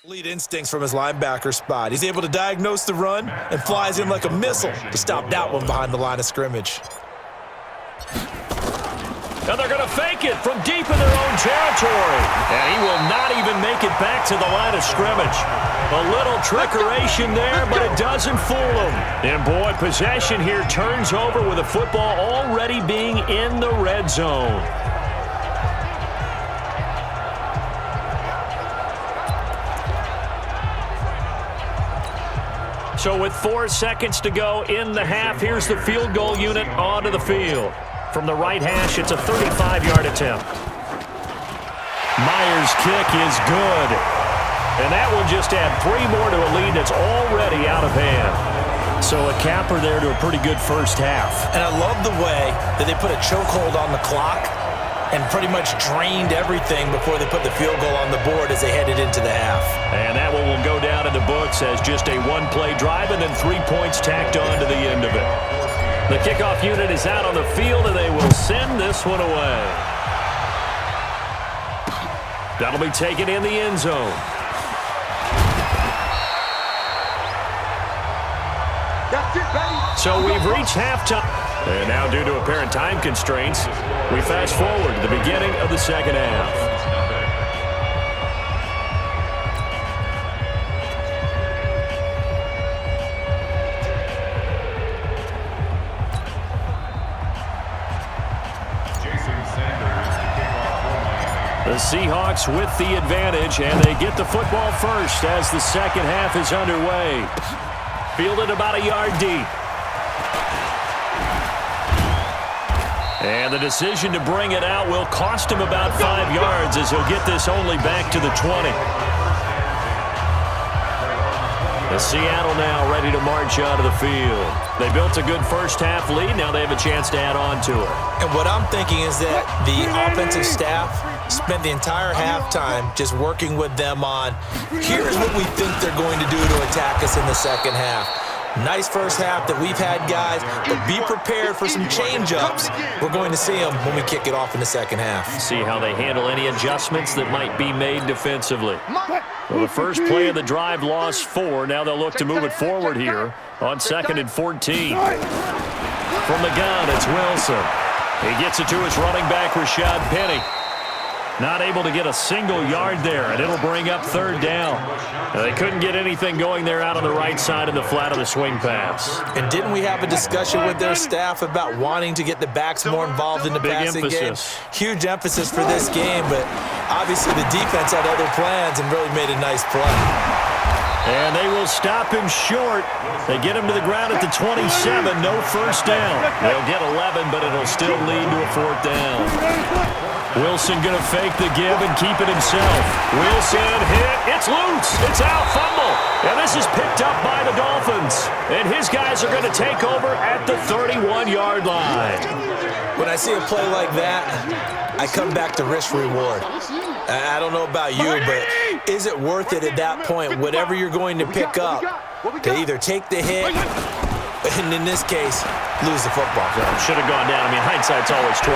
Lead instincts from his linebacker spot. He's able to diagnose the run and flies in like a missile to stop that one behind the line of scrimmage. Now they're going to fake it from deep in their own territory. And he will not even make it back to the line of scrimmage. A little trickeration there, but it doesn't fool him. And boy, possession here turns over with the football already being in the red zone. So with 4 seconds to go in the half, here's the field goal unit onto the field. From the right hash, it's a 35-yard attempt. Myers' kick is good. And that will just add 3 more to a lead that's already out of hand. So a capper there to a pretty good first half. And I love the way that they put a chokehold on the clock and pretty much drained everything before they put the field goal on the board as they headed into the half. And that one will go down in the books as just a one-play drive and then 3 points tacked on to the end of it. The kickoff unit is out on the field, and they will send this one away. That'll be taken in the end zone. So we've reached halftime. And now, due to apparent time constraints, we fast forward to the beginning of the second half. The Seahawks with the advantage, and they get the football first as the second half is underway. Fielded about a yard deep. And the decision to bring it out will cost him about 5 yards as he'll get this only back to the 20. The Seattle now ready to march out of the field. They built a good first half lead. Now they have a chance to add on to it. And what I'm thinking is that the offensive staff spent the entire halftime just working with them on, here's what we think they're going to do to attack us in the second half. Nice first half that we've had, guys, but be prepared for some change-ups. We're going to see them when we kick it off in the second half. See how they handle any adjustments that might be made defensively. Well, the first play of the drive lost 4. Now they'll look to move it forward here on 2nd and 14. From the gun, it's Wilson. He gets it to his running back, Rashad Penny. Not able to get a single yard there, and it'll bring up 3rd down. Now, they couldn't get anything going there out on the right side of the flat of the swing pass. And didn't we have a discussion with their staff about wanting to get the backs more involved in the passing game? Huge emphasis for this game, but obviously the defense had other plans and really made a nice play. And they will stop him short. They get him to the ground at the 27, no first down. They'll get 11, but it'll still lead to a 4th down. Wilson going to fake the give and keep it himself. Wilson hit. It's loose. It's out. Fumble. And this is picked up by the Dolphins. And his guys are going to take over at the 31-yard line. When I see a play like that, I come back to risk reward. I don't know about you, but is it worth it at that point, whatever you're going to pick up, to either take the hit, and in this case, lose the football? Should have gone down. I mean, hindsight's always 20/20,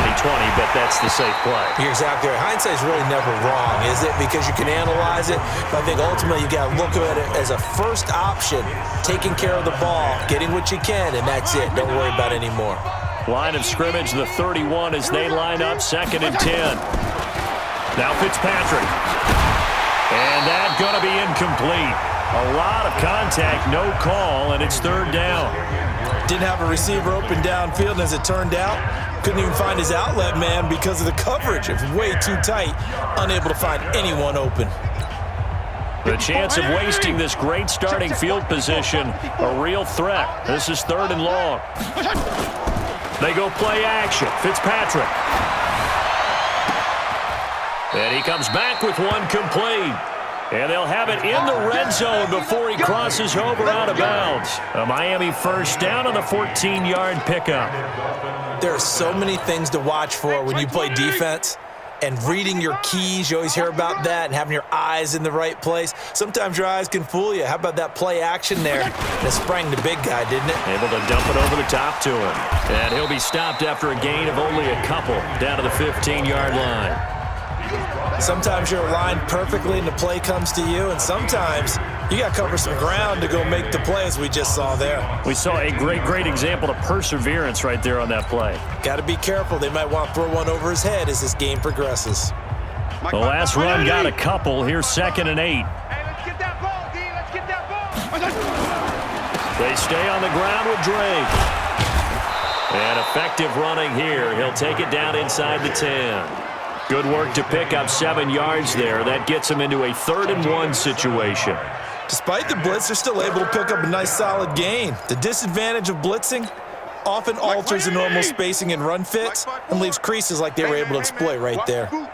but that's the safe play. You're exactly right. Hindsight's really never wrong, is it? Because you can analyze it, but I think ultimately you got to look at it as a first option, taking care of the ball, getting what you can, and that's it. Don't worry about it anymore. Line of scrimmage, the 31 as they line up, 2nd and 10. Now Fitzpatrick. And that's going to be incomplete. A lot of contact, no call, and it's 3rd down. Didn't have a receiver open downfield, and as it turned out, couldn't even find his outlet man because of the coverage. It was way too tight, unable to find anyone open. The chance of wasting this great starting field position, a real threat. This is 3rd and long. They go play action. Fitzpatrick. And he comes back with one complete. And they'll have it in the red zone before he crosses over out of bounds. A Miami first down on the 14-yard pickup. There are so many things to watch for when you play defense. And reading your keys, you always hear about that, and having your eyes in the right place. Sometimes your eyes can fool you. How about that play action there? And it sprang the big guy, didn't it? Able to dump it over the top to him. And he'll be stopped after a gain of only a couple down to the 15-yard line. Sometimes you're aligned perfectly and the play comes to you, and sometimes you got to cover some ground to go make the play, as we just saw there. We saw a great example of perseverance right there on that play. Got to be careful. They might want to throw one over his head as this game progresses. The last run got a couple. Here's 2nd and 8. Hey, let's get that ball, D. Let's get that ball. They stay on the ground with Drake. And effective running here. He'll take it down inside the 10. Good work to pick up 7 yards there. That gets him into a 3rd and 1 situation. Despite the blitz, they're still able to pick up a nice solid gain. The disadvantage of blitzing often alters the normal spacing and run fits and leaves creases like they were able to exploit right there. On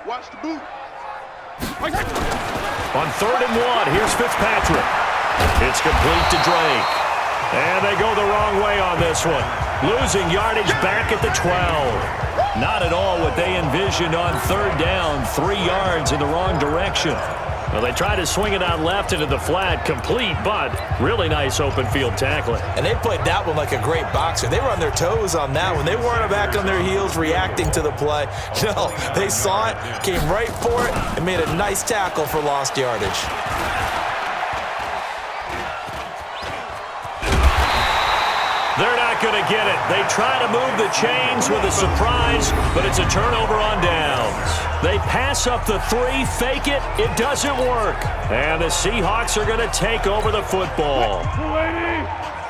3rd and 1, here's Fitzpatrick. It's complete to Drake. And they go the wrong way on this one. Losing yardage back at the 12. Not at all what they envisioned on 3rd down. 3 yards in the wrong direction. Well, they try to swing it out left into the flat, complete, but really nice open field tackling. And they played that one like a great boxer. They were on their toes on that one. They weren't back on their heels reacting to the play. No, they saw it, came right for it, and made a nice tackle for lost yardage. They're not going to get it. They try to move the chains with a surprise, but it's a turnover on downs. They pass up the 3, fake it. It doesn't work. And the Seahawks are going to take over the football.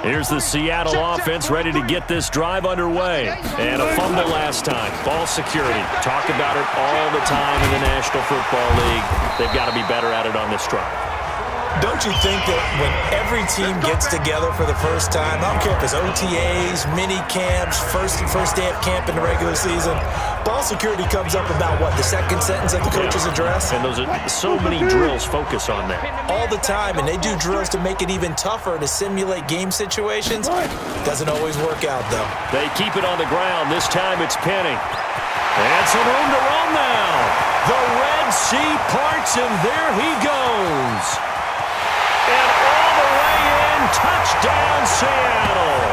Here's the Seattle offense ready to get this drive underway. And a fumble last time. Ball security. Talk about it all the time in the National Football League. They've got to be better at it on this drive. Don't you think that when every team gets together for the first time, I don't care if it's OTAs, mini camps, first day of camp in the regular season, ball security comes up about, what, the second sentence of the coach's address? And those are so many drills focus on that. All the time, and they do drills to make it even tougher to simulate game situations. Doesn't always work out, though. They keep it on the ground. This time it's Penny. And some room to roam now. The Red Sea parts, and there he goes. And all the way in, touchdown Seattle.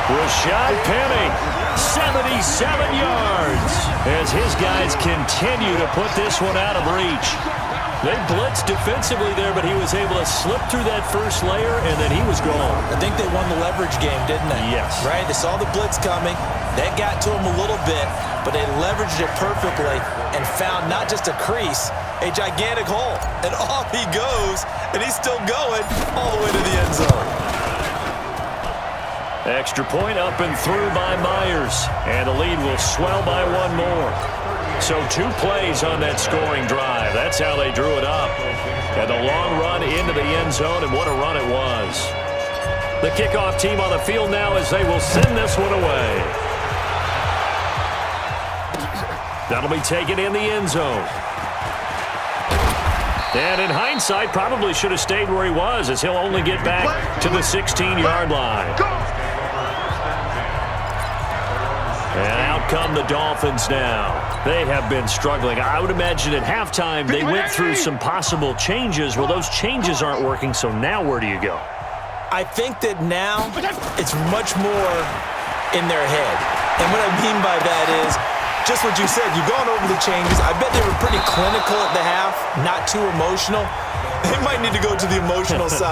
Rashad Penny, 77 yards, as his guys continue to put this one out of reach. They blitzed defensively there, but he was able to slip through that first layer, and then he was gone. I think they won the leverage game, didn't they? Yes. Right? They saw the blitz coming. That got to him a little bit, but they leveraged it perfectly and found not just a crease, a gigantic hole. And off he goes, and he's still going all the way to the end zone. Extra point up and through by Myers, and the lead will swell by 1 more. So 2 plays on that scoring drive. That's how they drew it up. And the long run into the end zone, and what a run it was. The kickoff team on the field now as they will send this one away. That'll be taken in the end zone. And in hindsight, probably should have stayed where he was, as he'll only get back to the 16-yard line. And out come the Dolphins now. They have been struggling. I would imagine at halftime they went through some possible changes. Well, those changes aren't working, so now where do you go? I think that now it's much more in their head. And what I mean by that is just what you said. You've gone over the changes. I bet they were pretty clinical at the half, not too emotional. They might need to go to the emotional side.